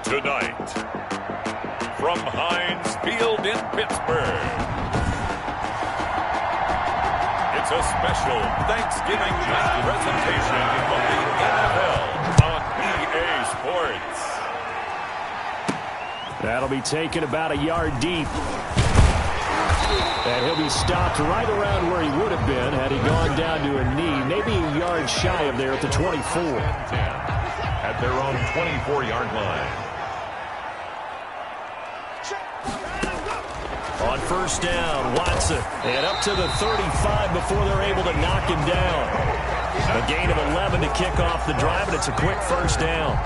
Tonight, from Heinz Field in Pittsburgh, it's a special Thanksgiving night presentation of the NFL on EA Sports. That'll be taken about a yard deep. And he'll be stopped right around where he would have been had he gone down to a knee, maybe a yard shy of there at the 24. At their own 24-yard line. On first down, Watson. And up to the 35 before they're able to knock him down. A gain of 11 to kick off the drive, and it's a quick first down.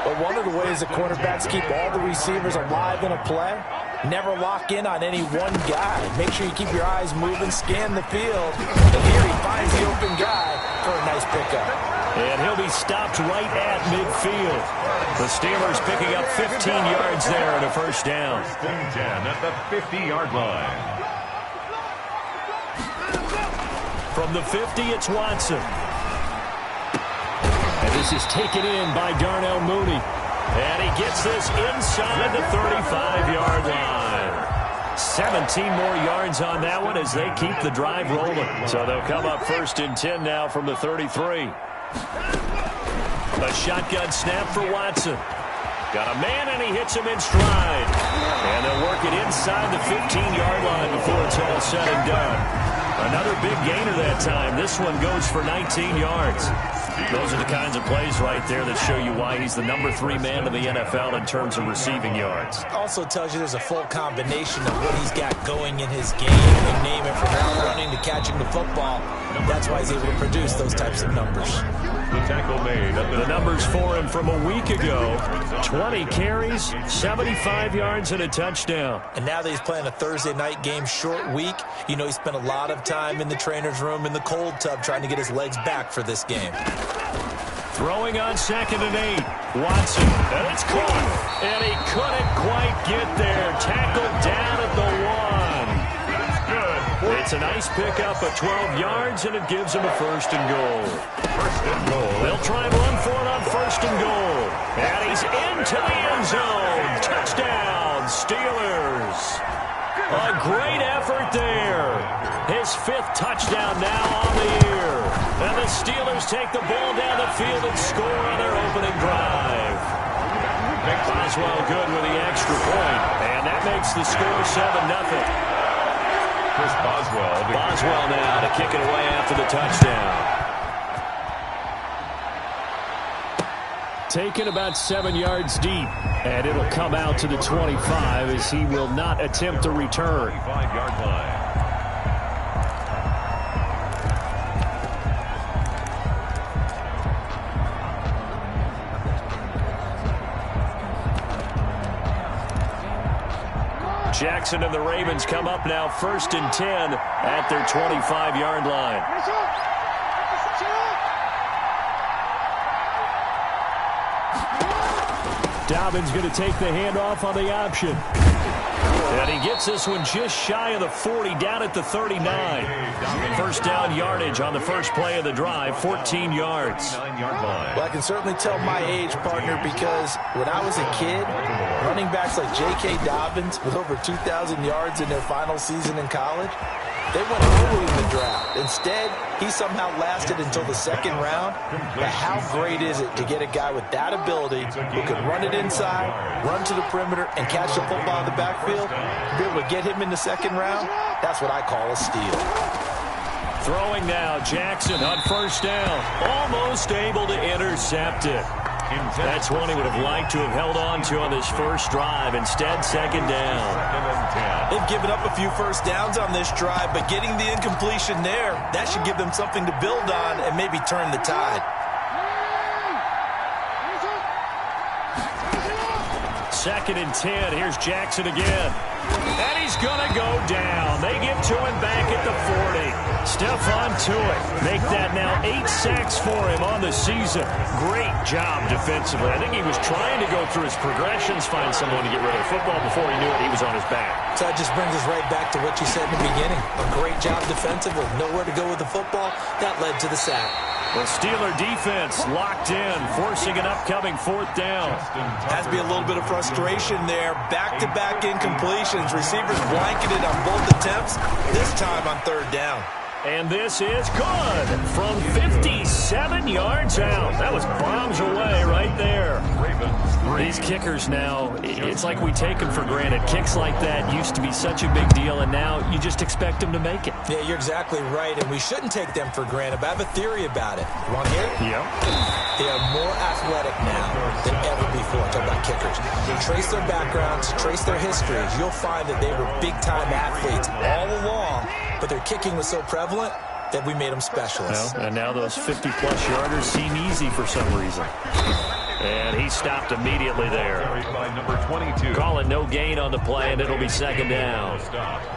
But one of the ways the quarterbacks keep all the receivers alive in a play, never lock in on any one guy. Make sure you keep your eyes moving, scan the field. And here he finds the open guy for a nice pickup. And he'll be stopped right at midfield. The Steelers picking up 15 yards there and a first down. 10 at the 50-yard line. From the 50, it's Watson. And this is taken in by Darnell Mooney. And he gets this inside the 35-yard line. 17 more yards on that one as they keep the drive rolling. So they'll come up first and 10 now from the 33. A shotgun snap for Watson. Got a man, and he hits him in stride. And they'll work it inside the 15-yard line before it's all said and done. Another big gainer that time. This one goes for 19 yards. Those are the kinds of plays right there that show you why he's the number 3 man in the NFL in terms of receiving yards. Also tells you there's a full combination of what he's got going in his game. You name it, from route running to catching the football. That's why he's able to produce those types of numbers. The tackle made. The numbers for him from a week ago: 20 carries, 75 yards, and a touchdown. And now that he's playing a Thursday night game, short week, you know he spent a lot of time in the trainer's room in the cold tub trying to get his legs back for this game. Throwing on 2nd and 8. Watson, and it's caught. And he couldn't quite get there. Tackled down at the 1. It's a nice pickup of 12 yards, and it gives him a first and goal. They'll try and run for it on first and goal. And he's into the end zone. Touchdown, Steelers. A great effort there. His 5th touchdown now on the year. And the Steelers take the ball down the field and score on their opening drive. Boswell good with the extra point. And that makes the score 7-0. Chris Boswell. Boswell now to kick it away after the touchdown. Taken about 7 yards deep. And it'll come out to the 25 as he will not attempt a return. 25-yard line. Jackson and the Ravens come up now 1st and 10 at their 25-yard line. Dobbins going to take the handoff on the option. And he gets this one just shy of the 40, down at the 39. First down yardage on the first play of the drive, 14 yards. Well, I can certainly tell my age, partner, because when I was a kid, running backs like J.K. Dobbins with over 2,000 yards in their final season in college, they went early in the draft. Instead, he somehow lasted until the 2nd round. But how great is it to get a guy with that ability who can run it inside, run to the perimeter, and catch the football in the backfield? To be able to get him in the 2nd round, that's what I call a steal. Throwing now, Jackson on first down. Almost able to intercept it. That's one he would have liked to have held on to on this first drive. Instead, 2nd down. They've given up a few first downs on this drive, but getting the incompletion there, that should give them something to build on and maybe turn the tide. 2nd and 10. Here's Jackson again. And he's going to go down. They give to him back at the 40. Stephon Tuitt make that now 8 sacks for him on the season. Great job defensively. I think he was trying to go through his progressions, find someone to get rid of the football. Before he knew it, he was on his back. So that just brings us right back to what you said in the beginning. A great job defensively. Nowhere to go with the football. That led to the sack. The Steeler defense locked in, forcing an upcoming 4th down. Has to be a little bit of frustration there. Back-to-back incompletions. Receivers blanketed on both attempts, this time on 3rd down. And this is good from 57 yards out. That was bombs away right there. These kickers now, it's like we take them for granted. Kicks like that used to be such a big deal, and now you just expect them to make it. Yeah, you're exactly right, and we shouldn't take them for granted, but I have a theory about it. You want to hear it? Yeah. They are more athletic now than ever before. Talk about kickers. Trace their backgrounds, trace their histories. You'll find that they were big-time athletes all along, but their kicking was so prevalent that we made them specialists. Well, and now those 50-plus yarders seem easy for some reason. And he stopped immediately there. Number 22. Calling no gain on the play, and it'll be 2nd down.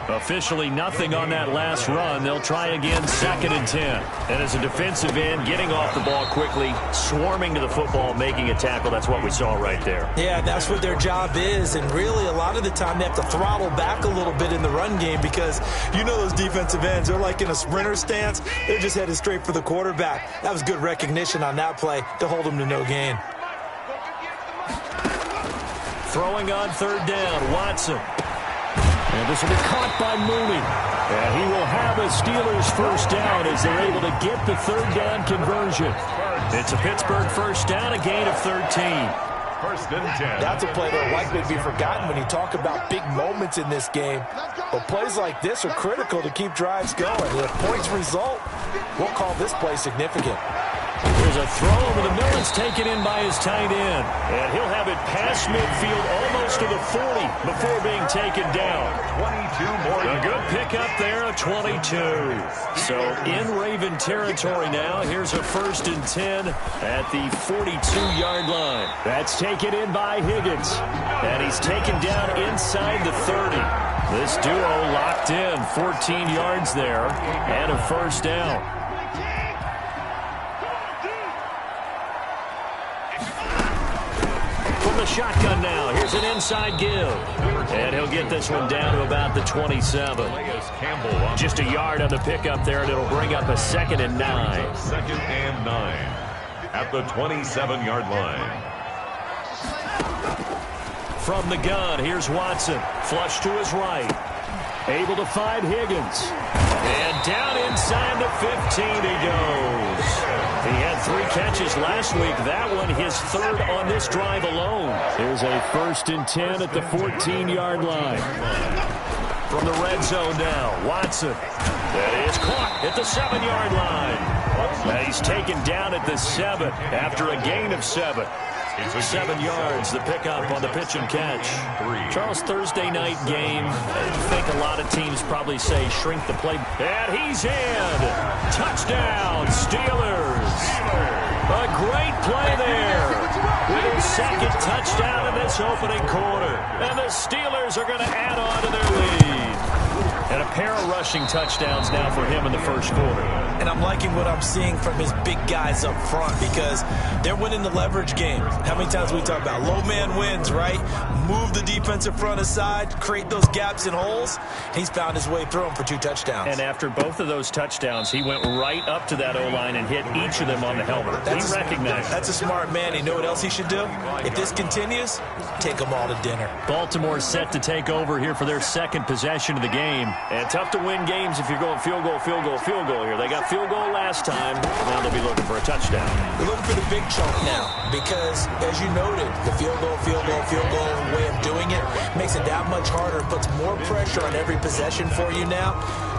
Officially nothing on that last run. They'll try again, 2nd and 10. And as a defensive end, getting off the ball quickly, swarming to the football, making a tackle. That's what we saw right there. Yeah, that's what their job is. And really, a lot of the time, they have to throttle back a little bit in the run game because you know those defensive ends, they're like in a sprinter stance. They're just headed straight for the quarterback. That was good recognition on that play to hold them to no gain. Throwing on 3rd down, Watson. And this will be caught by Mooney. And he will have a Steelers 1st down as they're able to get the 3rd down conversion. It's a Pittsburgh 1st down, a gain of 13. 1st and 10. That's a play that are likely to be forgotten when you talk about big moments in this game. But plays like this are critical to keep drives going. And if points result, we'll call this play significant. There's a throw over the middle. It's taken in by his tight end. And he'll have it past midfield almost to the 40 before being taken down. 22 more. A good pickup there, a 22. So in Raven territory now. Here's a 1st and 10 at the 42-yard line. That's taken in by Higgins. And he's taken down inside the 30. This duo locked in, 14 yards there, and a 1st down. The shotgun now. Here's an inside give. And he'll get this one down to about the 27. Just a yard on the pickup there, and it'll bring up a 2nd and 9. 2nd and 9 at the 27-yard line. From the gun, here's Watson. Flush to his right. Able to find Higgins. And down inside the 15 he goes. He had 3 catches last week. That one his 3rd on this drive alone. Here's a 1st and 10 at the 14-yard line. From the red zone now, Watson. That is caught at the 7-yard line. Now he's taken down at the 7 after a gain of 7. 7 yards, the pickup on the pitch and catch. Charles, Thursday night game. I think a lot of teams probably say shrink the play. And he's in. Touchdown, Steelers. A great play there. With his 2nd touchdown in this opening quarter. And the Steelers are going to add on to their lead. And a pair of rushing touchdowns now for him in the 1st quarter. And I'm liking what I'm seeing from his big guys up front because they're winning the leverage game. How many times we talk about low man wins, right? Move the defensive front aside, create those gaps and holes. He's found his way through them for 2 touchdowns. And after both of those touchdowns, he went right up to that O-line and hit each of them on the helmet. He recognized. That's a smart man. You know what else he should do? If this continues, take them all to dinner. Baltimore set to take over here for their 2nd possession of the game. And tough to win games if you're going field goal, field goal, field goal here. They got field goal last time. Now they'll be looking for a touchdown. They're looking for the big chunk now because, as you noted, the field goal way of doing it makes it that much harder. It puts more pressure on every possession for you now.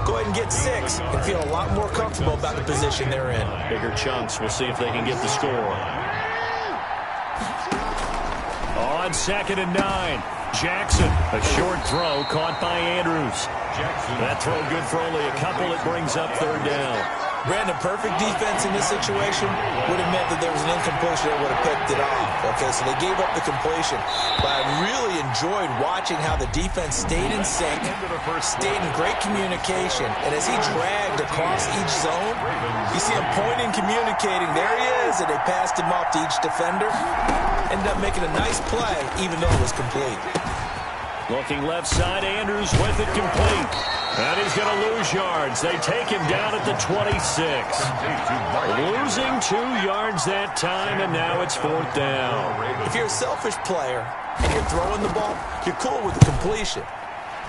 Go ahead and get 6 and feel a lot more comfortable about the position they're in. Bigger chunks. We'll see if they can get the score. On 2nd and 9. Jackson, a short throw caught by Andrews. That throw good for only a couple. It brings up 3rd down. Brandon, perfect defense in this situation would have meant that there was an incompletion that would have picked it off. Okay, so they gave up the completion. But I really enjoyed watching how the defense stayed in sync, stayed in great communication. And as he dragged across each zone, you see him pointing, communicating. There he is, and they passed him off to each defender. Ended up making a nice play, even though it was complete. Looking left side, Andrews with it complete. And he's going to lose yards. They take him down at the 26. Losing 2 yards that time, and now it's 4th down. If you're a selfish player and you're throwing the ball, you're cool with the completion.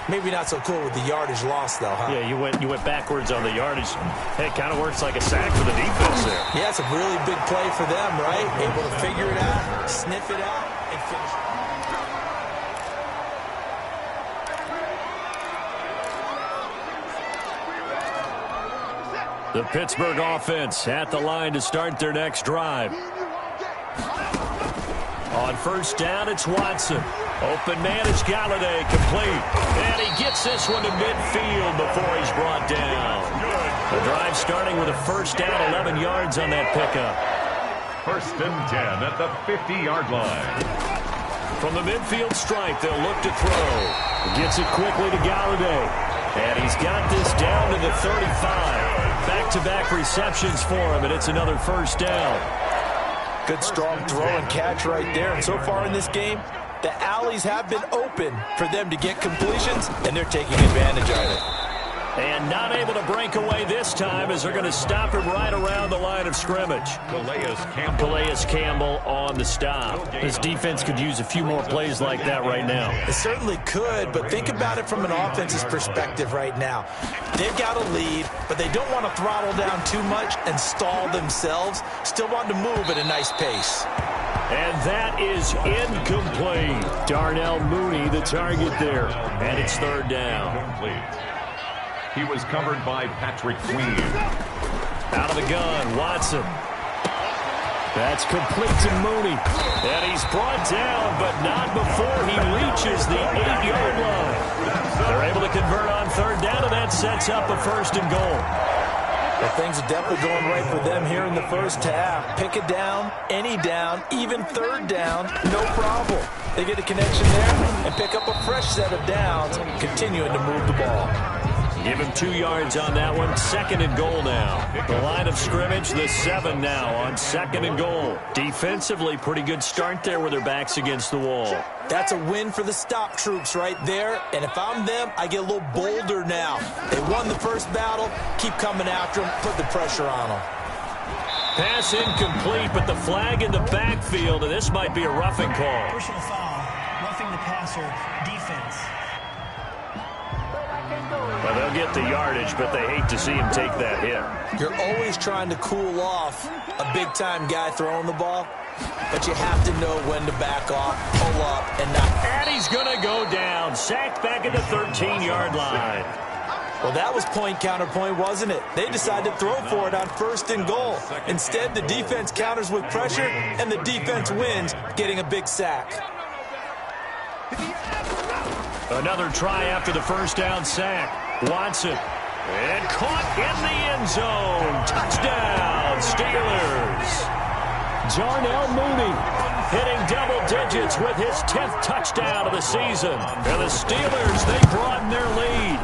Maybe not so cool with the yardage loss, though, huh? Yeah, you went backwards on the yardage. Hey, it kind of works like a sack for the defense there. Yeah, it's a really big play for them, right? Able to figure it out, sniff it out, and finish it. The Pittsburgh offense at the line to start their next drive. On 1st down, it's Watson. Open man is Galore, complete. And he gets this one to midfield before he's brought down. The drive starting with a 1st down, 11 yards on that pickup. 1st and 10 at the 50-yard line. From the midfield stripe, they'll look to throw. Gets it quickly to Galore. And he's got this down to the 35. Back-to-back receptions for him, and it's another 1st down. Good, strong throw and catch right there. And so far in this game, the alleys have been open for them to get completions, and they're taking advantage of it. And not able to break away this time as they're going to stop him right around the line of scrimmage. Calais Campbell on the stop. This defense could use a few more plays like that right now. It certainly could, but think about it from an offense's perspective right now. They've got a lead, but they don't want to throttle down too much and stall themselves. Still want to move at a nice pace. And that is incomplete. Darnell Mooney, the target there. And it's 3rd down. He was covered by Patrick Queen. Out of the gun, Watson. That's complete to Mooney. And he's brought down, but not before he reaches the 8-yard line. They're able to convert on 3rd down, and that sets up a 1st and goal. Well, things are definitely going right for them here in the 1st half. Pick it down, any down, even 3rd down, no problem. They get a connection there and pick up a fresh set of downs, continuing to move the ball. Give him 2 yards on that one. 2nd and goal now. The line of scrimmage, the 7 now on 2nd and goal. Defensively, pretty good start there with their backs against the wall. That's a win for the stop troops right there. And if I'm them, I get a little bolder now. They won the 1st battle. Keep coming after them. Put the pressure on them. Pass incomplete, but the flag in the backfield, and this might be a roughing call. Personal foul, roughing the passer, defense. Well, they'll get the yardage, but they hate to see him take that hit. You're always trying to cool off a big-time guy throwing the ball, but you have to know when to back off, pull up, and not. And he's going to go down. Sacked back at the 13-yard line. Well, that was point counterpoint, wasn't it? They decided to throw for it on 1st and goal. Instead, the defense counters with pressure, and the defense wins, getting a big sack. Another try after the 1st down sack. Watson. And caught in the end zone. Touchdown, Steelers. Darnell Mooney hitting double digits with his 10th touchdown of the season. And the Steelers, they broaden their lead.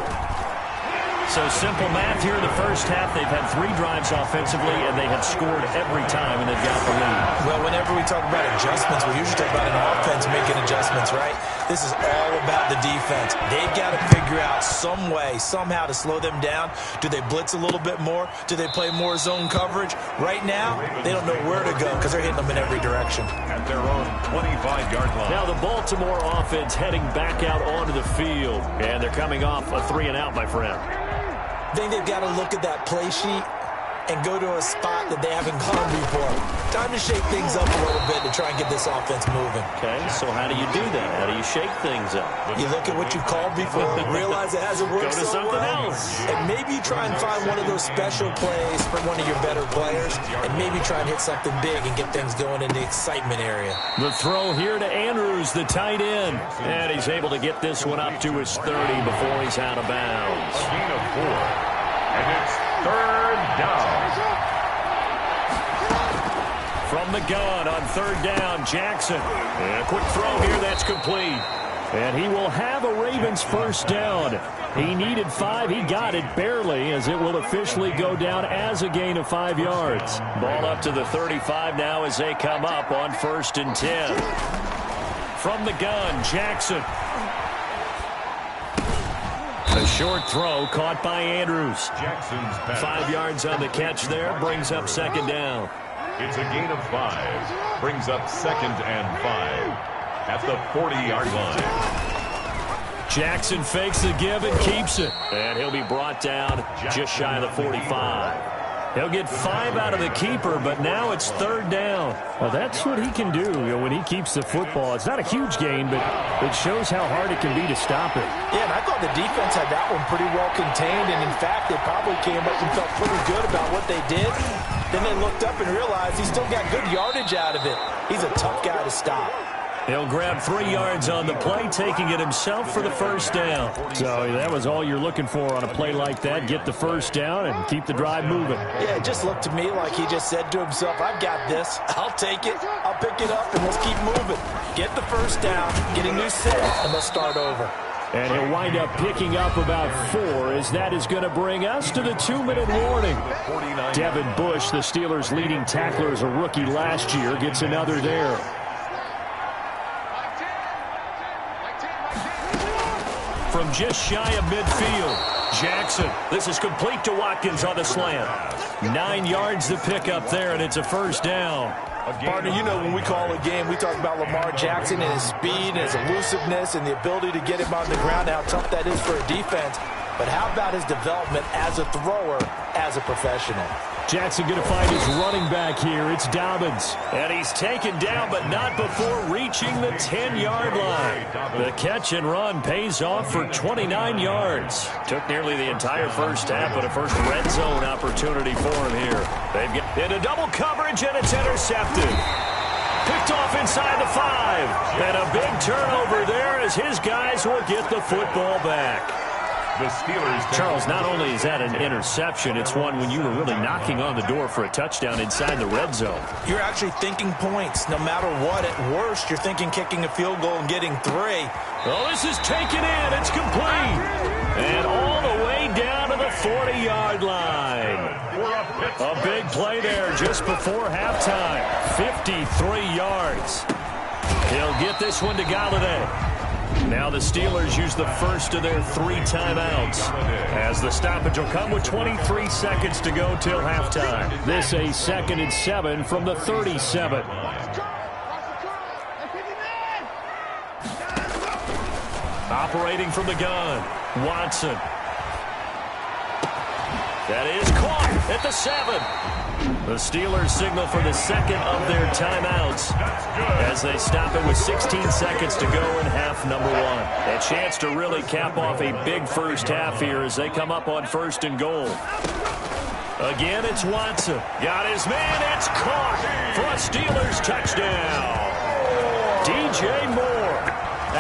So simple math here in the 1st half. They've had 3 drives offensively, and they have scored every time, and they've got the lead. Well, whenever we talk about adjustments, we usually talk about an offense making adjustments, right? This is all about the defense. They've got to figure out some way, somehow to slow them down. Do they blitz a little bit more? Do they play more zone coverage? Right now, they don't know where to go because they're hitting them in every direction. At their own 25-yard line. Now the Baltimore offense heading back out onto the field, and they're coming off a 3-and-out, my friend. I think they've got to look at that play sheet and go to a spot that they haven't gone before. Time to shake things up a little bit to try and get this offense moving. Okay, so how do you do that? How do you shake things up? You look at what you called before, realize it hasn't worked Go to so something well. else. And maybe try and find one of those special plays for one of your better players, and maybe try and hit something big and get things going in the excitement area. The throw here to Andrews, the tight end. And he's able to get this one up to his 30 before he's out of bounds. A gain of 4. And it's 3rd down. From the gun on third down, Jackson. And a quick throw here, that's complete. And he will have a Ravens first down. He needed 5. He got it barely, as it will officially go down as a gain of 5 yards. Ball up to the 35 now as they come up on 1st and 10. From the gun, Jackson. A short throw caught by Andrews. Jackson's pass. 5 yards on the catch there, brings up 2nd down. It's a gain of 5. Brings up 2nd and 5 at the 40-yard line. Jackson fakes the give and keeps it. And he'll be brought down just shy of the 45. He'll get 5 out of the keeper, but now it's 3rd down. Well, that's what he can do, when he keeps the football. It's not a huge gain, but it shows how hard it can be to stop it. Yeah, and I thought the defense had that one pretty well contained, and in fact, they probably came up and felt pretty good about what they did. Then they looked up and realized he still got good yardage out of it. He's a tough guy to stop. He'll grab 3 yards on the play, taking it himself for the first down. So that was all you're looking for on a play like that. Get the first down and keep the drive moving. Yeah, it just looked to me like he just said to himself, I've got this. I'll take it. I'll pick it up, and let's keep moving. Get the first down, get a new set, and let's start over. And he'll wind up picking up about 4, as that is going to bring us to the 2-minute warning. Devin Bush, the Steelers' leading tackler as a rookie last year, gets another there. From just shy of midfield, Jackson. This is complete to Watkins on the slant. 9 yards to pick up there, and it's a first down. Partner, you know when we call a game, we talk about Lamar Jackson and his speed and his elusiveness and the ability to get him on the ground, how tough that is for a defense. But how about his development as a thrower, as a professional? Jackson going to find his running back here. It's Dobbins. And he's taken down, but not before reaching the 10-yard line. The catch and run pays off for 29 yards. Took nearly the entire first half, but a first red zone opportunity for him here. They've got into double coverage, and it's intercepted. Picked off inside the 5. And a big turnover there as his guys will get the football back. The Steelers. Charles, not only is that an interception, it's one when you were really knocking on the door for a touchdown inside the red zone. You're actually thinking points. No matter what, at worst, you're thinking kicking a field goal and getting 3. Well, this is taken in. It's complete. And all the way down to the 40-yard line. A big play there just before halftime. 53 yards. He'll get this one to Galore. Now the Steelers use the first of their 3 timeouts, as the stoppage will come with 23 seconds to go till halftime. This a 2nd and 7 from the 37. Operating from the gun, Watson. That is caught at the 7. The Steelers signal for the 2nd of their timeouts as they stop it with 16 seconds to go in half number 1. A chance to really cap off a big first half here as they come up on 1st and goal. Again, it's Watson. Got his man. It's caught for a Steelers touchdown. DJ Moore,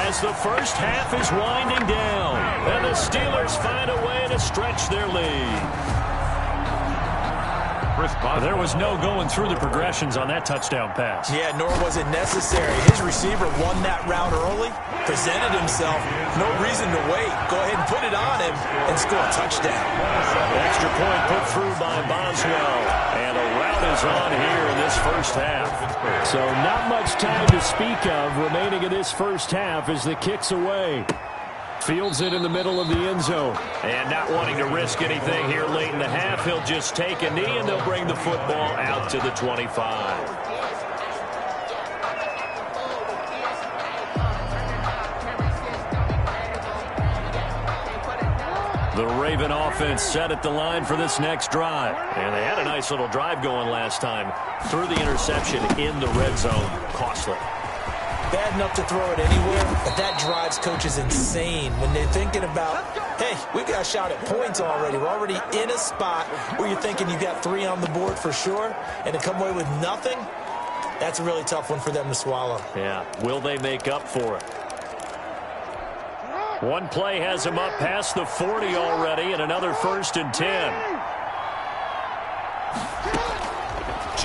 as the first half is winding down, and the Steelers find a way to stretch their lead. There was no going through the progressions on that touchdown pass. Yeah, nor was it necessary. His receiver won that route early, presented himself. No reason to wait. Go ahead and put it on him and score a touchdown. Extra point put through by Boswell. And a route is on here in this first half. So not much time to speak of remaining in this first half as the kick's away. Fields it in the middle of the end zone. And not wanting to risk anything here late in the half, he'll just take a knee and they'll bring the football out to the 25. The Raven offense set at the line for this next drive. And they had a nice little drive going last time. Threw the interception in the red zone. Costly. Bad enough to throw it anywhere, but that drives coaches insane when they're thinking about, hey, we've got a shot at points already. We're already in a spot where you're thinking you've got 3 on the board for sure, and to come away with nothing, that's a really tough one for them to swallow. Yeah, will they make up for it? One play has him up past the 40 already, and another 1st and 10.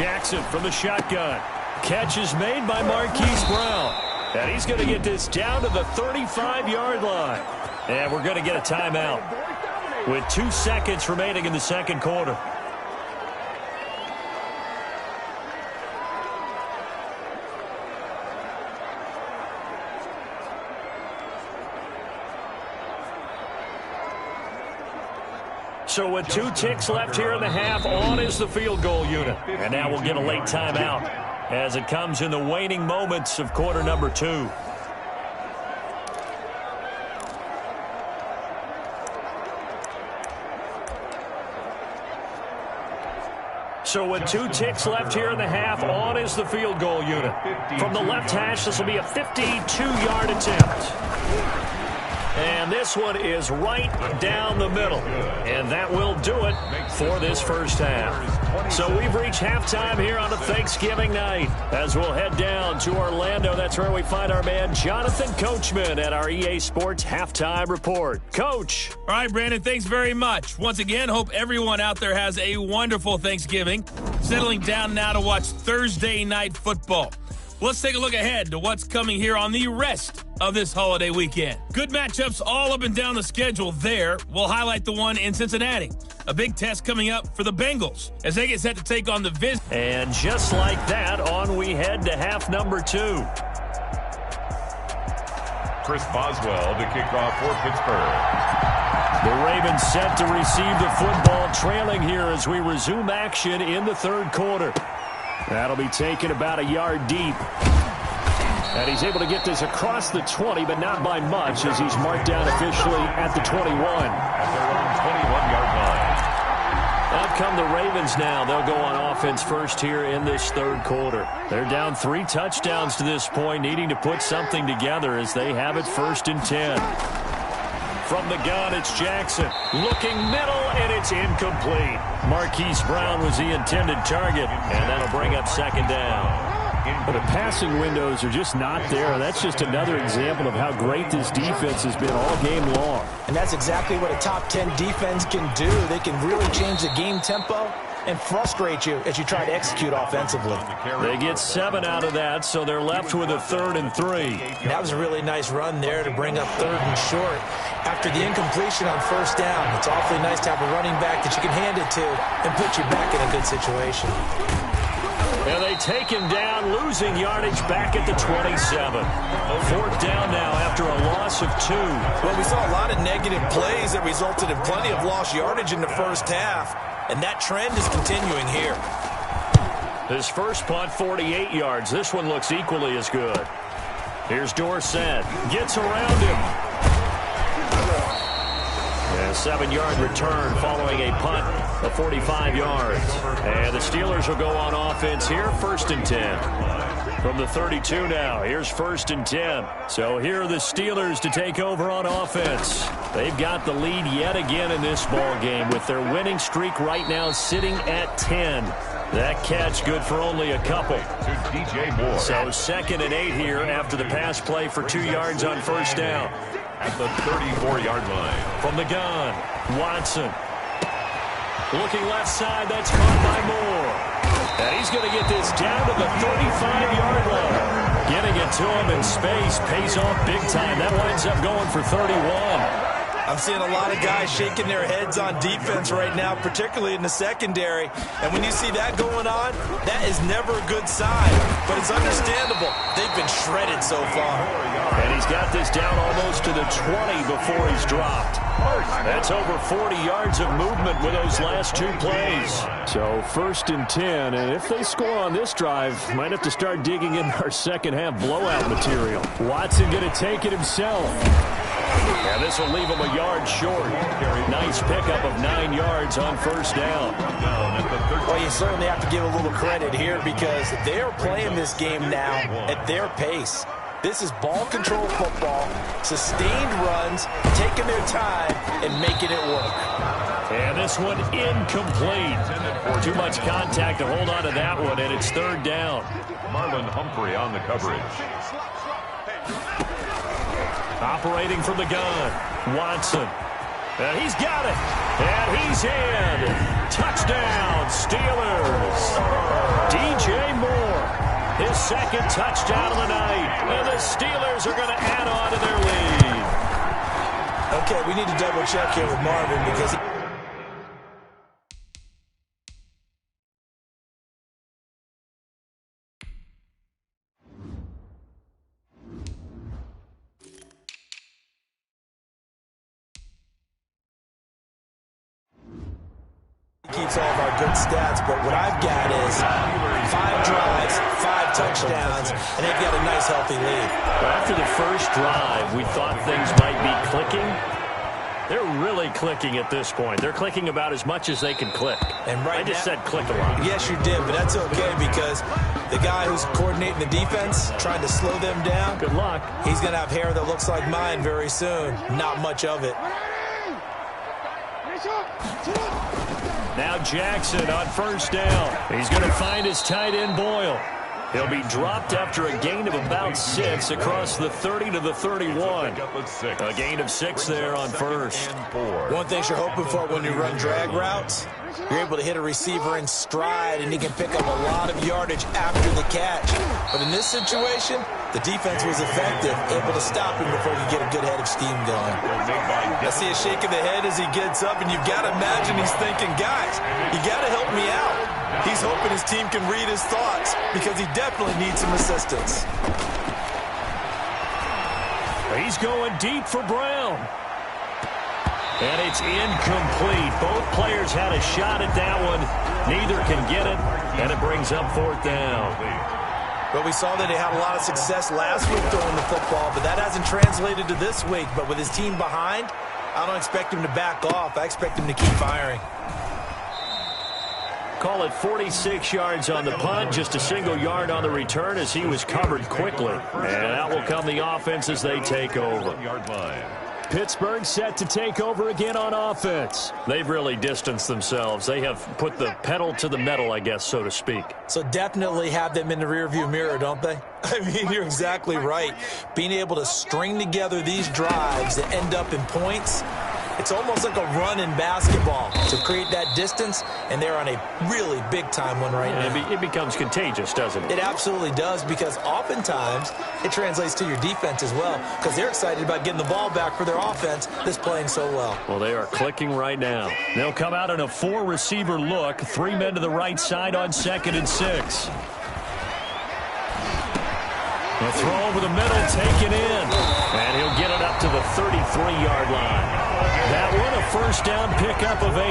Jackson from the shotgun. Catch is made by Marquise Brown. And he's going to get this down to the 35-yard line. And we're going to get a timeout with 2 seconds remaining in the second quarter. So with 2 ticks left here in the half, on is the field goal unit. And now we'll get a late timeout as it comes in the waning moments of quarter number 2. So with 2 ticks left here in the half, on is the field goal unit. From the left hash, this will be a 52-yard attempt. And this one is right down the middle. And that will do it for this first half. So we've reached halftime here on a Thanksgiving night. As we'll head down to Orlando, that's where we find our man Jonathan Coachman at our EA Sports Halftime Report. Coach. All right, Brandon, thanks very much. Once again, hope everyone out there has a wonderful Thanksgiving. Settling down now to watch Thursday Night Football. Let's take a look ahead to what's coming here on the rest of this holiday weekend. Good matchups all up and down the schedule there. We'll highlight the one in Cincinnati. A big test coming up for the Bengals as they get set to take on the Viz. And just like that, on we head to half number 2. Chris Boswell to kick off for Pittsburgh. The Ravens set to receive the football, trailing here as we resume action in the third quarter. That'll be taken about a yard deep. And he's able to get this across the 20, but not by much as he's marked down officially at the 21. At their own 21-yard line. Out come the Ravens now. They'll go on offense first here in this third quarter. They're down 3 touchdowns to this point, needing to put something together as they have it 1st and 10. From the gun, it's Jackson. Looking middle, and it's incomplete. Marquise Brown was the intended target, and that'll bring up 2nd down. But the passing windows are just not there. That's just another example of how great this defense has been all game long. And that's exactly what a top 10 defense can do. They can really change the game tempo and frustrate you as you try to execute offensively. They get 7 out of that, so they're left with a 3rd and 3. That was a really nice run there to bring up 3rd and short. After the incompletion on 1st down, it's awfully nice to have a running back that you can hand it to and put you back in a good situation. And they take him down, losing yardage back at the 27. 4th down now after a loss of 2. Well, we saw a lot of negative plays that resulted in plenty of lost yardage in the first half, and that trend is continuing here. His first punt, 48 yards. This one looks equally as good. Here's Dorsett. Gets around him. And a 7-yard return following a punt of 45 yards. And the Steelers will go on offense here, 1st and 10. From the 32 now, here's 1st and 10. So here are the Steelers to take over on offense. They've got the lead yet again in this ball game with their winning streak right now sitting at 10. That catch good for only a couple. To DJ Moore. So 2nd and 8 here after the pass play for 2 yards on 1st down. At the 34-yard line. From the gun, Watson. Looking left side, that's caught by Moore. And he's going to get this down to the 35-yard line. Getting it to him in space pays off big time. That winds up going for 31. I'm seeing a lot of guys shaking their heads on defense right now, particularly in the secondary. And when you see that going on, that is never a good sign. But it's understandable. They've been shredded so far. And he's got this down almost to the 20 before he's dropped. That's over 40 yards of movement with those last 2 plays. So 1st and 10, and if they score on this drive, might have to start digging in our second half blowout material. Watson going to take it himself. And this will leave him a yard short. Nice pickup of 9 yards on 1st down. Well, you certainly have to give a little credit here because they're playing this game now at their pace. This is ball control football, sustained runs, taking their time and making it work. And this one incomplete. Too much contact to hold on to that one, and it's 3rd down. Marlon Humphrey on the coverage. Operating from the gun, Watson. And he's got it. And he's in. Touchdown, Steelers. DJ Moore, his second touchdown of the night. And the Steelers are going to add on to their lead. Okay, we need to double check here with Marvin because keeps all of our good stats, but what I've got is 5 drives, 5 touchdowns, and they've got a nice, healthy lead. Well, after the first drive, we thought things might be clicking. They're really clicking at this point. They're clicking about as much as they can click. And right I just now, said click a lot. Yes, you did, but that's okay because the guy who's coordinating the defense, trying to slow them down, Good luck. he's going to have hair that looks like mine very soon. Not much of it. Now Jackson on first down. He's going to find his tight end Boyle. He'll be dropped after a gain of about 6 across the 30 to the 31. A gain of 6 there on first. One thing you're hoping for when you run drag routes, you're able to hit a receiver in stride and he can pick up a lot of yardage after the catch. But in this situation, the defense was effective, able to stop him before he could get a good head of steam going. I see a shake of the head as he gets up, and you've got to imagine he's thinking, guys, you got to help me out. He's hoping his team can read his thoughts because he definitely needs some assistance. He's going deep for Brown. And it's incomplete. Both players had a shot at that one. Neither can get it, and it brings up 4th down. Well, we saw that he had a lot of success last week throwing the football, but that hasn't translated to this week. But with his team behind, I don't expect him to back off. I expect him to keep firing. Call it 46 yards on the punt, just a single yard on the return as he was covered quickly. And out will come the offense as they take over. Pittsburgh set to take over again on offense. They've really distanced themselves. They have put the pedal to the metal, I guess, so to speak. So definitely have them in the rearview mirror, don't they? I mean, you're exactly right. Being able to string together these drives that end up in points, it's almost like a run in basketball to create that distance, and they're on a really big-time one right now. It becomes contagious, doesn't it? It absolutely does, because oftentimes it translates to your defense as well, because they're excited about getting the ball back for their offense that's playing so well. Well, they are clicking right now. They'll come out in a 4-receiver look, 3 men to the right side on 2nd and 6. A throw over the middle, taken in, and he'll get it up to the 33-yard line. That one, a first down pickup of 8.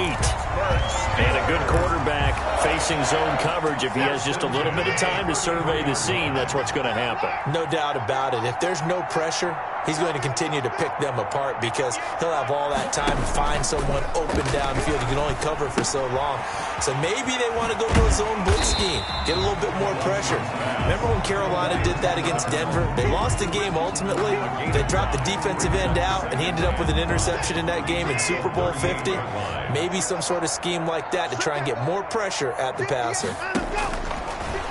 And a good quarterback facing zone coverage. If he has just a little bit of time to survey the scene, that's what's going to happen. No doubt about it. If there's no pressure, he's going to continue to pick them apart because he'll have all that time to find someone open downfield. He can only cover for so long. So maybe they want to go to a zone blitz scheme, get a little bit more pressure. Remember when Carolina did that against Denver? They lost the game ultimately. They dropped the defensive end out, and he ended up with an interception in that game in Super Bowl 50. Maybe some sort of scheme like that to try and get more pressure at the passer.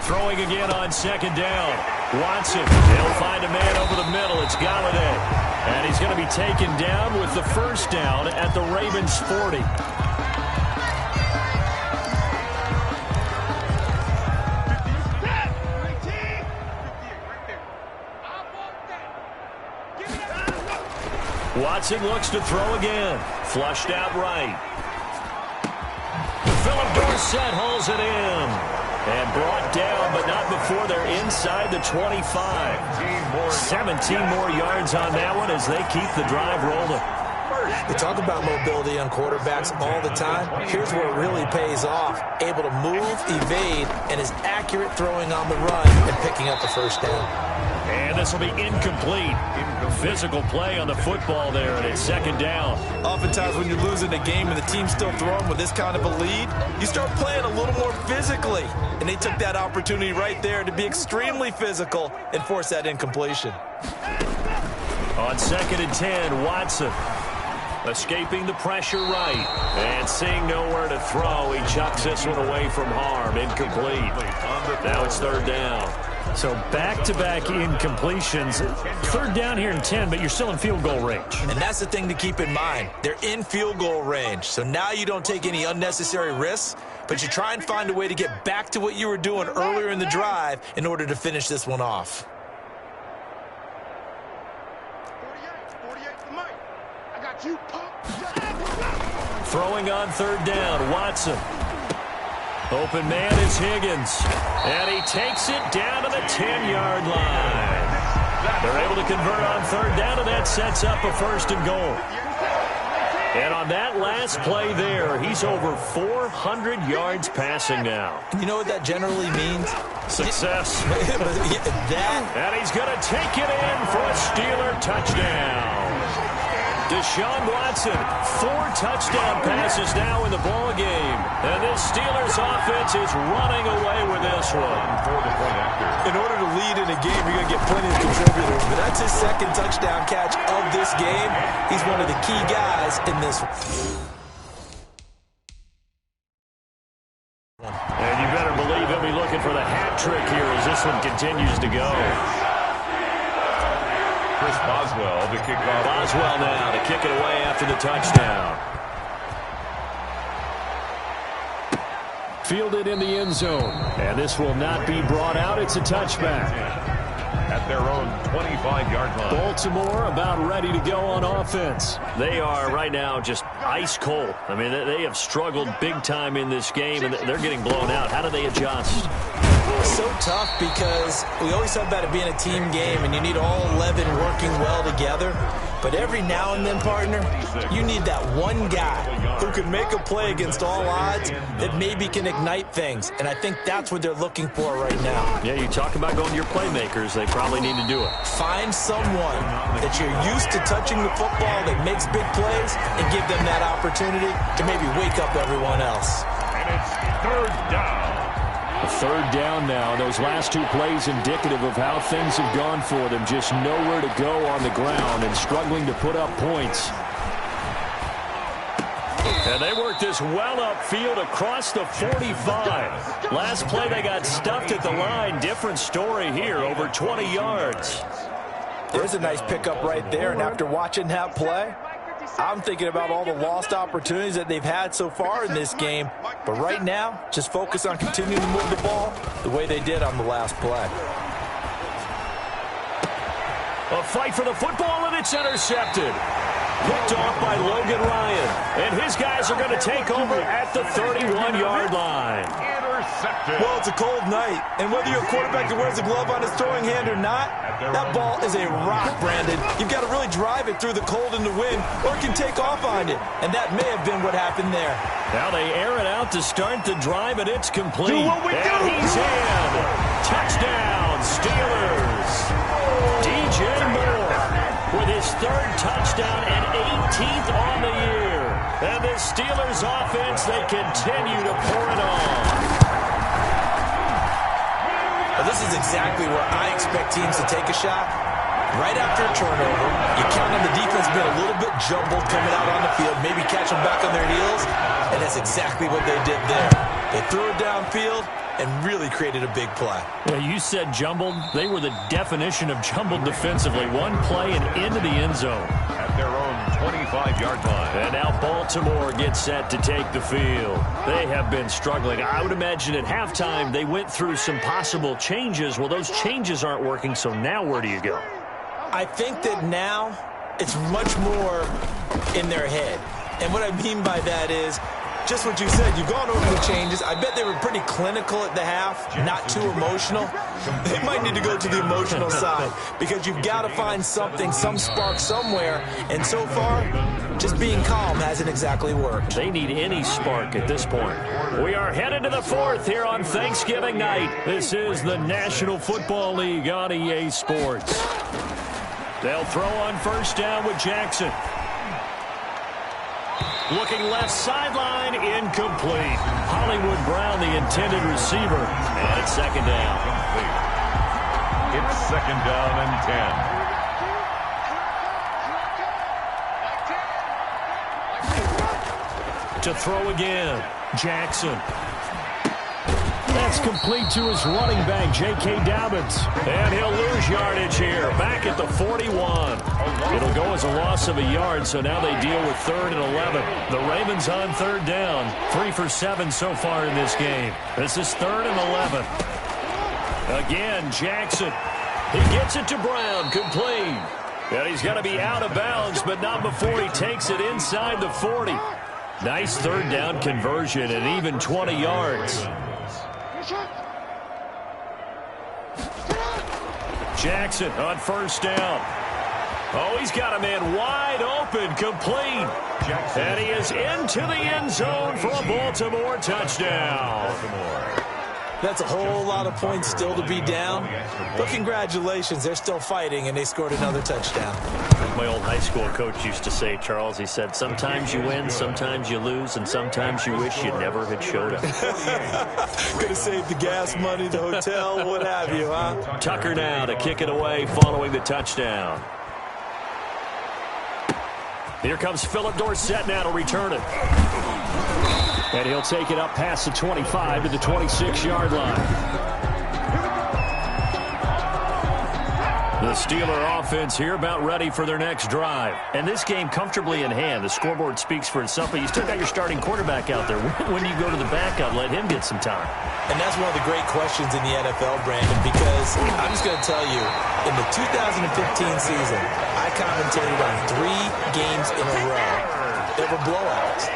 Throwing again on 2nd down. Watson, he'll find a man over the middle. It's Galore. And he's going to be taken down with the first down at the Ravens' 40. Watson looks to throw again. Flushed out right. Philip Dorsett hauls it in. And brought down, but not before they're inside the 25. 17 more yards on that one as they keep the drive rolling. We talk about mobility on quarterbacks all the time. Here's where it really pays off. Able to move, evade, and is accurate throwing on the run and picking up the first down. And this will be incomplete. Physical play on the football there, and it's 2nd down. Oftentimes when you're losing a game and the team's still throwing with this kind of a lead, you start playing a little more physically. And they took that opportunity right there to be extremely physical and force that incompletion. On 2nd and 10, Watson escaping the pressure right. And seeing nowhere to throw, he chucks this one away from harm. Incomplete. Now it's 3rd down. So back-to-back incompletions. Third down here and 10, but you're still in field goal range. And that's the thing to keep in mind. They're in field goal range. So now you don't take any unnecessary risks, but you try and find a way to get back to what you were doing earlier in the drive in order to finish this one off. 48 for Mike. I got you, punk. Throwing on third down, Watson. Open man is Higgins. And he takes it down to the 10-yard line. They're able to convert on third down, and that sets up a first and goal. And on that last play there, he's over 400 yards passing now. You know what that generally means? Success. That. And he's going to take it in for a Steeler touchdown. Deshaun Watson, 4 touchdown passes now in the ball game. And this Steelers offense is running away with this one. In order to lead in a game, you're going to get plenty of contributors. But that's his second touchdown catch of this game. He's one of the key guys in this one. And you better believe he'll be looking for the hat trick here as this one continues to go. Chris Boswell to kick off. Boswell now to kick it away after the touchdown. Fielded in the end zone. And this will not be brought out. It's a touchback. At their own 25-yard line. Baltimore about ready to go on offense. They are right now just ice cold. I mean, they have struggled big time in this game, and they're getting blown out. How do they adjust? So tough because we always talk about it being a team game and you need all 11 working well together. But every now and then, partner, you need that one guy who can make a play against all odds that maybe can ignite things. And I think that's what they're looking for right now. Yeah, you talk about going to your playmakers. They probably need to do it. Find someone that you're used to touching the football that makes big plays and give them that opportunity to maybe wake up everyone else. And it's third down. Third down now. Those last 2 plays indicative of how things have gone for them. Just nowhere to go on the ground and struggling to put up points. And they worked this well upfield across the 45. Last play they got stuffed at the line. Different story here, over 20 yards. There's a nice pickup right there, and after watching that play, I'm thinking about all the lost opportunities that they've had so far in this game. But right now, just focus on continuing to move the ball the way they did on the last play. A fight for the football, and it's intercepted. Picked off by Logan Ryan. And his guys are going to take over at the 31-yard line. Intercepted. Well, it's a cold night, and whether you're a quarterback that wears a glove on his throwing hand or not, that ball is a rock, Brandon. You've got to really drive it through the cold and the wind, or it can take off on you. And that may have been what happened there. Now they air it out to start the drive, and it's complete. Do what we do. He's in. Touchdown, Steelers. DJ Moore with his 3rd touchdown and 18th on the year. And the Steelers offense, they continue to pour it on. Well, this is exactly where I expect teams to take a shot. Right after a turnover, you count on the defense being a little bit jumbled coming out on the field, maybe catch them back on their heels, and that's exactly what they did there. They threw it downfield and really created a big play. Yeah, you said jumbled. They were the definition of jumbled defensively. One play and into the end zone. At their own 25-yard line. And now Baltimore gets set to take the field. They have been struggling. I would imagine at halftime they went through some possible changes. Well, those changes aren't working, so now where do you go? I think that now it's much more in their head. And what I mean by that is just what you said. You've gone over the changes. I bet they were pretty clinical at the half, not too emotional. They might need to go to the emotional side because you've got to find something, some spark somewhere. And so far, just being calm hasn't exactly worked. They need any spark at this point. We are headed to the 4th here on Thanksgiving night. This is the National Football League on EA Sports. They'll throw on first down with Jackson. Looking left sideline, incomplete. Hollywood Brown, the intended receiver. And it's second down. It's second down and 10. To throw again, Jackson. That's complete to his running back, J.K. Dobbins. And he'll lose yardage here, back at the 41. It'll go as a loss of a yard, so now they deal with 3rd and 11. The Ravens on 3rd down, 3 for 7 so far in this game. This is 3rd and 11. Again, Jackson. He gets it to Brown, complete. And he's going to be out of bounds, but not before he takes it inside the 40. Nice 3rd down conversion and even 20 yards. Jackson on 1st down. Oh, he's got a man wide open, complete. And he is into the end zone for a Baltimore touchdown. That's a whole lot of points still to be down. But congratulations, they're still fighting, and they scored another touchdown. My old high school coach used to say, Charles, he said, sometimes you win, sometimes you lose, and sometimes you wish you never had showed up. Could have saved the gas money, the hotel, what have you, huh? Tucker now to kick it away following the touchdown. Here comes Philip Dorsett now to return it. And he'll take it up past the 25 to the 26-yard line. The Steeler offense here about ready for their next drive. And this game comfortably in hand. The scoreboard speaks for itself, but you still got your starting quarterback out there. When do you go to the backup, let him get some time? And that's one of the great questions in the NFL, Brandon, because I'm just going to tell you, in the 2015 season, I commentated on 3 games in a row. They were blowouts.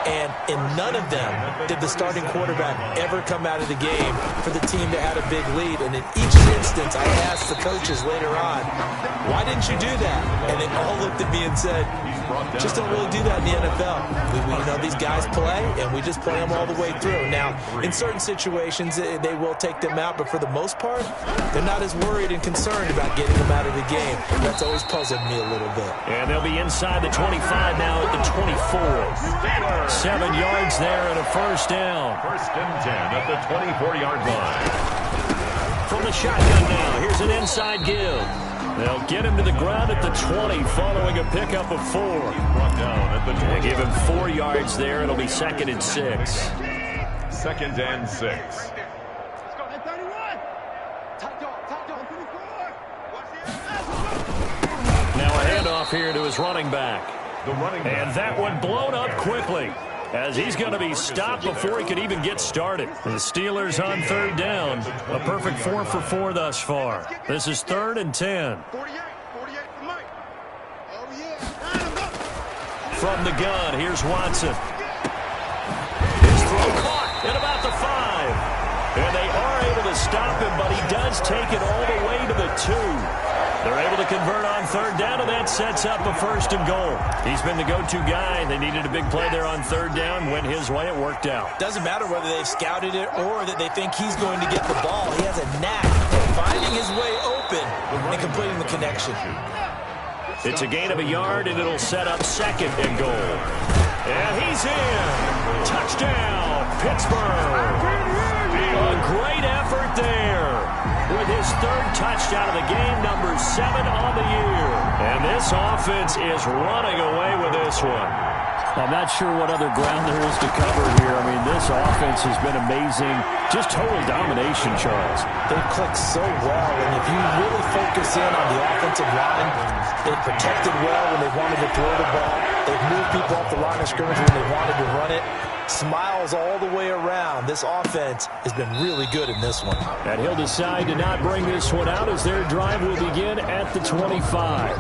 And in none of them did the starting quarterback ever come out of the game for the team that had a big lead. And in each instance, I asked the coaches later on, why didn't you do that? And they all looked at me and said, just don't really do that in the NFL. You know, these guys play, and we just play them all the way through. Now, in certain situations, they will take them out, but for the most part, they're not as worried and concerned about getting them out of the game. That's always puzzled me a little bit. And they'll be inside the 25 now at the 24. 7 yards there and a 1st down. 1st and 10 at the 24-yard line. From the shotgun now, here's an inside give. They'll get him to the ground at the 20 following a pickup of 4. Brought down at the 20. They give him 4 yards there. It'll be 2nd and 6. 2nd and 6. Now a handoff here to his running back. The running back. And that one blown up quickly, as he's going to be stopped before he could even get started. The Steelers on 3rd down. A perfect 4 for 4 thus far. This is 3rd and 10. 48 for Mike. Oh, yeah. From the gun, here's Watson. His throw caught at about the 5. And they are able to stop him, but he does take it all the way to the 2. They're able to convert on 3rd down, and that sets up a 1st and goal. He's been the go-to guy. They needed a big play there on 3rd down. Went his way. It worked out. Doesn't matter whether they've scouted it or that they think he's going to get the ball. He has a knack of finding his way open and completing the connection. It's a gain of a yard, and it'll set up 2nd and goal. And he's in. Touchdown, Pittsburgh. A great effort there with his 3rd touchdown of the game, number 7 on the year. And this offense is running away with this one. I'm not sure what other ground there is to cover here. I mean, this offense has been amazing. Just total domination, Charles. They've clicked so well, and if you really focus in on the offensive line, they've protected well when they wanted to throw the ball. They've moved people off the line of scrimmage when they wanted to run it. Smiles all the way around. This offense has been really good in this one. And he'll decide to not bring this one out as their drive will begin at the 25.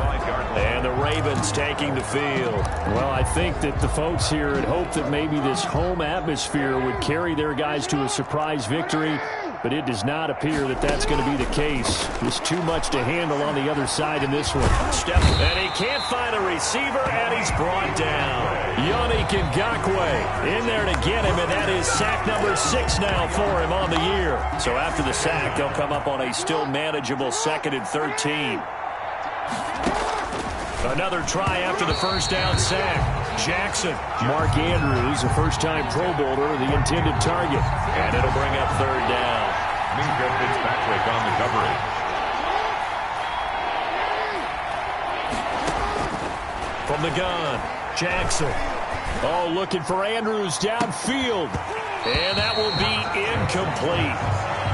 And the Ravens taking the field. Well, I think that the folks here had hoped that maybe this home atmosphere would carry their guys to a surprise victory, but it does not appear that that's going to be the case. There's too much to handle on the other side in this one. And he can't find a receiver, and he's brought down. Yannick Ngakoue in there to get him, and that is sack number 6 now for him on the year. So after the sack, they'll come up on a still manageable 2nd and 13. Another try after the 1st down sack. Jackson. Mark Andrews, a first-time Pro Bowler, the intended target. And it'll bring up 3rd down. Minka Fitzpatrick on the coverage. From the gun, Jackson. Oh, looking for Andrews downfield. And that will be incomplete.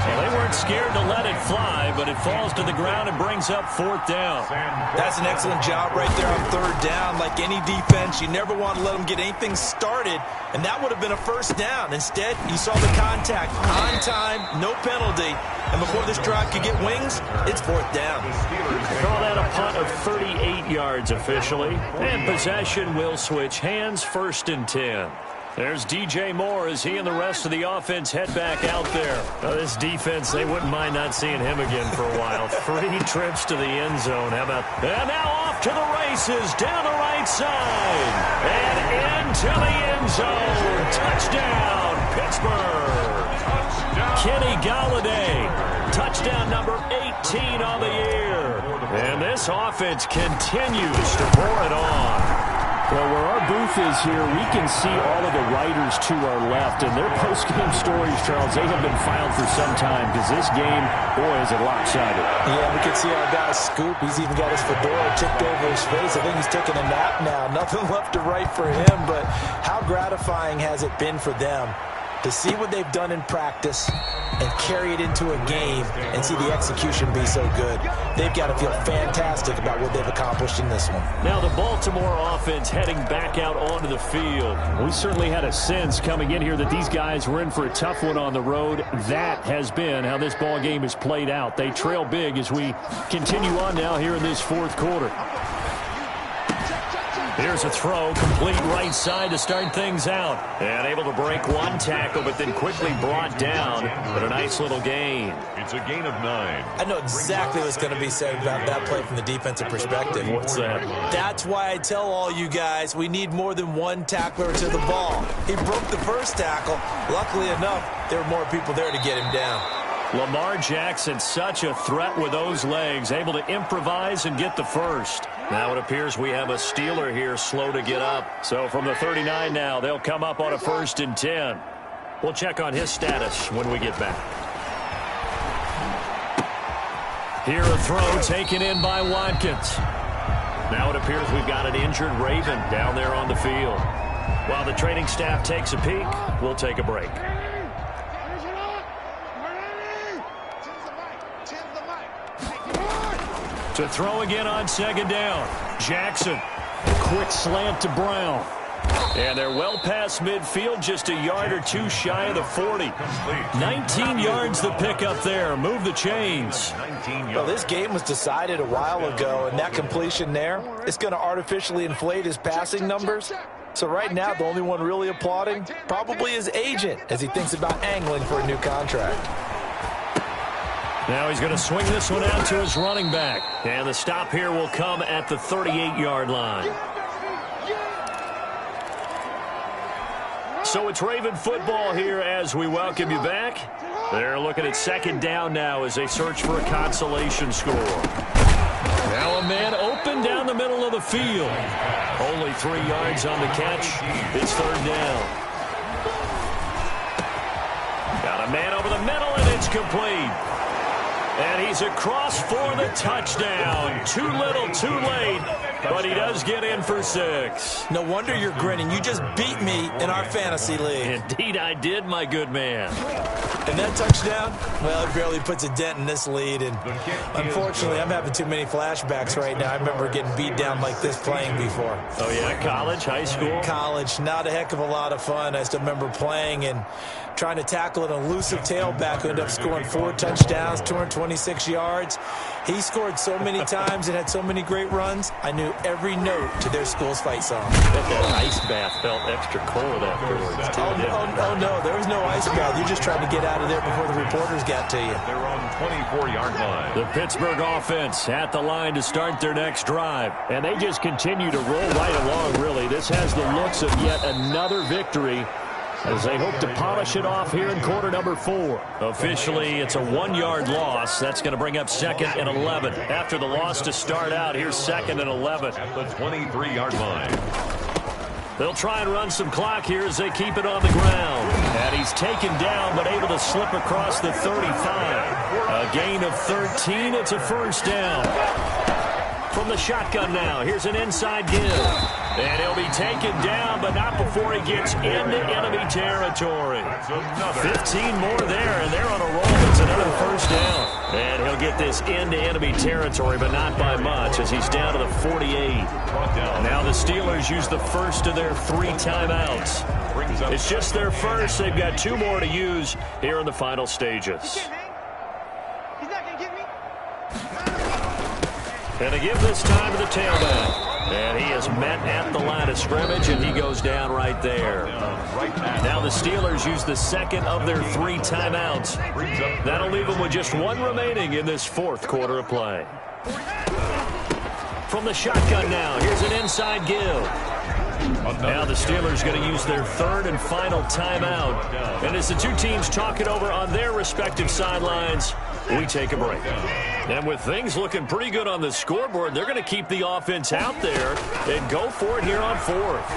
Well, they weren't scared to let it fly, but it falls to the ground and brings up 4th down. That's an excellent job right there on 3rd down. Like any defense, you never want to let them get anything started, and that would have been a 1st down. Instead, you saw the contact on time, no penalty, and before this drive could get wings, it's 4th down. Call that a punt of 38 yards officially, and possession will switch hands, 1st and 10. There's DJ Moore as he and the rest of the offense head back out there. This defense, they wouldn't mind not seeing him again for a while. 3 trips to the end zone. How about... And now off to the races, down the right side. And into the end zone. Touchdown, Pittsburgh. Kenny Galladay. Touchdown number 18 on the year. And this offense continues to pour it on. Well, where our booth is here, we can see all of the writers to our left, and their post-game stories, Charles, they have been filed for some time because this game, boy, is it lopsided. Yeah, we can see our guy Scoop. He's even got his fedora tipped over his face. I think he's taking a nap now. Nothing left to write for him, but how gratifying has it been for them to see what they've done in practice and carry it into a game and see the execution be so good. They've got to feel fantastic about what they've accomplished in this one. Now the Baltimore offense heading back out onto the field. We certainly had a sense coming in here that these guys were in for a tough one on the road. That has been how this ball game has played out. They trail big as we continue on now here in this 4th quarter. Here's a throw, complete right side to start things out. And able to break one tackle, but then quickly brought down. But a nice little gain. It's a gain of 9. I know exactly what's going to be said about that play from the defensive perspective. What's that? That's why I tell all you guys we need more than one tackler to the ball. He broke the first tackle. Luckily enough, there were more people there to get him down. Lamar Jackson, such a threat with those legs, able to improvise and get the first. Now it appears we have a Steeler here slow to get up. So from the 39 now, they'll come up on a 1st and 10. We'll check on his status when we get back. Here a throw taken in by Watkins. Now it appears we've got an injured Raven down there on the field. While the training staff takes a peek, we'll take a break. To throw again on 2nd down. Jackson. Quick slant to Brown. And they're well past midfield, just a yard or two shy of the 40. 19 yards the pickup there. Move the chains. Well, this game was decided a while ago, and that completion there is going to artificially inflate his passing numbers. So right now, the only one really applauding probably his agent as he thinks about angling for a new contract. Now he's going to swing this one out to his running back. And the stop here will come at the 38-yard line. So it's Raven football here as we welcome you back. They're looking at 2nd down now as they search for a consolation score. Now a man open down the middle of the field. Only 3 yards on the catch. It's 3rd down. Got a man over the middle, and it's complete. And he's across for the touchdown. Too little, too late, but he does get in for 6. No wonder you're grinning. You just beat me in our fantasy league. Indeed I did, my good man. And that touchdown, well, it barely puts a dent in this lead. And unfortunately, I'm having too many flashbacks right now. I remember getting beat down like this playing before. Oh, yeah? College, high school? College, not a heck of a lot of fun. I still remember playing and trying to tackle an elusive tailback who ended up scoring 4 touchdowns, 226 yards. He scored so many times and had so many great runs, I knew every note to their school's fight song. That ice bath felt extra cold afterwards, too. Oh, no, there was no ice bath. You just tried to get out of there before the reporters got to you. They're on 24-yard line. The Pittsburgh offense at the line to start their next drive. And they just continue to roll right along, really. This has the looks of yet another victory as they hope to polish it off here in quarter number 4. Officially, it's a 1-yard loss. That's going to bring up 2nd and 11. After the loss to start out, here's 2nd and 11. At the 23-yard line. They'll try and run some clock here as they keep it on the ground. And he's taken down, but able to slip across the 35. A gain of 13. It's a 1st down. From From the shotgun now, here's an inside give. And he'll be taken down, but not before he gets into enemy territory. 15 more there, and they're on a roll. It's another first down. And he'll get this into enemy territory, but not by much, as he's down to the 48. Now the Steelers use the first of their 3 timeouts. It's just their first. They've got 2 more to use here in the final stages. He's not going to get me. And they give this time to the tailback. And he is met at the line of scrimmage, and he goes down right there. Now the Steelers use the second of their 3 timeouts. That'll leave them with just 1 remaining in this 4th quarter of play. From the shotgun now, here's an inside give. Now the Steelers going to use their 3rd and final timeout. And as the 2 teams talk it over on their respective sidelines, we take a break. And with things looking pretty good on the scoreboard, they're going to keep the offense out there and go for it here on 4th.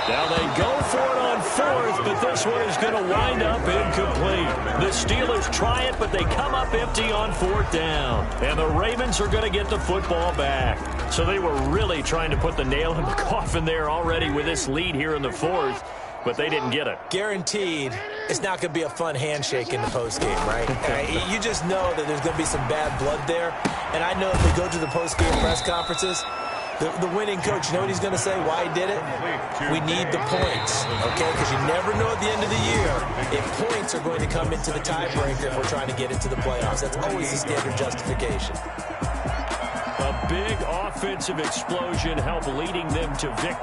Now they go for it on 4th, but this one is going to wind up incomplete. The Steelers try it, but they come up empty on 4th down. And the Ravens are going to get the football back. So they were really trying to put the nail in the coffin there already with this lead here in the 4th, but they didn't get it. Guaranteed, it's not going to be a fun handshake in the postgame, right? You just know that there's going to be some bad blood there. And I know if they go to the postgame press conferences, the winning coach, you know what he's going to say, why he did it? We need the points, okay? Because you never know at the end of the year if points are going to come into the tiebreaker if we're trying to get into the playoffs. That's always the standard justification. A big offensive explosion helped leading them to victory.